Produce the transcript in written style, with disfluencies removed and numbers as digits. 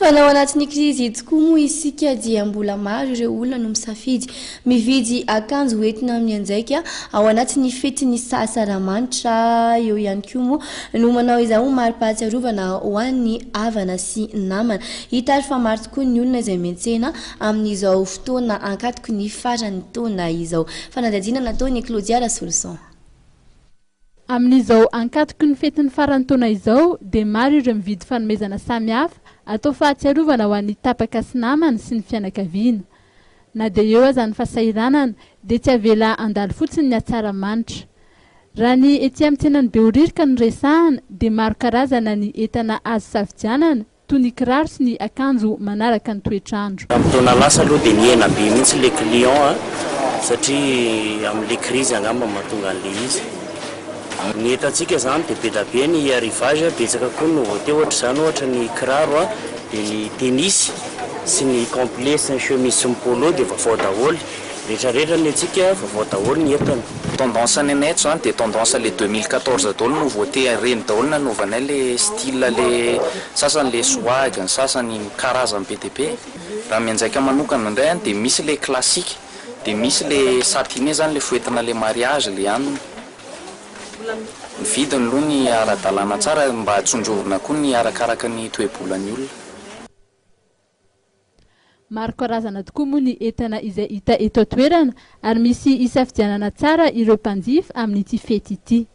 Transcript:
Fanao anatin'ny krizy tokoa moa isika dia mbola maro ireo olona no misafidy mividy akanjo entina amin'ny anjaika ao anatin'ny fetin'ny sasaramanitra eo ihany koa moa no manao izao mari-pahatsiarovana ho an'ny havana sy namana. Hita ary fa maro tokoa ny olona izay miantsena amin'izao fotoana ankatoko ny faran'ny taona izao. Fanadadiana nataon'ny Claudia Solution. Amin'izao ankatoko ny fetin'ny faran'ny taona izao dia maro ireo mividy fanomezana samihafa atao fahatsiarovana ho an'ny tapaka sy namana sy ny fianakaviana. Na dia eo aza ny fahasahiranana dia tsy avela andalo fotsiny ny atsaramanitra. Raha ny ety amin'ny tsenan'ny Behoririka no resahana dia maro karazana ny entana azo safidianana toy ny kiraro sy ny akanjo manaraka ny toetrandro. Amin'ny taona lasa aloha dia niaina be mihitsy le client satria amin'le crise angamba mahatonga an'le izy. Ny etantsika zany dia be da be ny arrivage betsaka koa no voatery ohatra izany ohatra ny kiraro dia ny tennis sy ny complet sy ny chemise sy ny polo dia vaovao daholo. Rehetrarehetra ny antsika vaovao daholo ny entana. Tendance ny anay eto zany dia tendance le 2014 daholo no voatery reny daholo nanaovanay le style le sasany le swag ny sasany karazany BTP. Raha mianjaika manokana indray dia misy le classique dia misy le satiné zany le foentina le mariage le anona. Ny vidiny aloha ny ara-dalàna tsara mba hatsonjovina koa ny arakaraka ny toe-bolan'ny olona. Maro karazana tokoa moa ny entana izay hita eto an-toerana ary misy isafidianana tsara ireo mpanjifa amin'ity fety ity.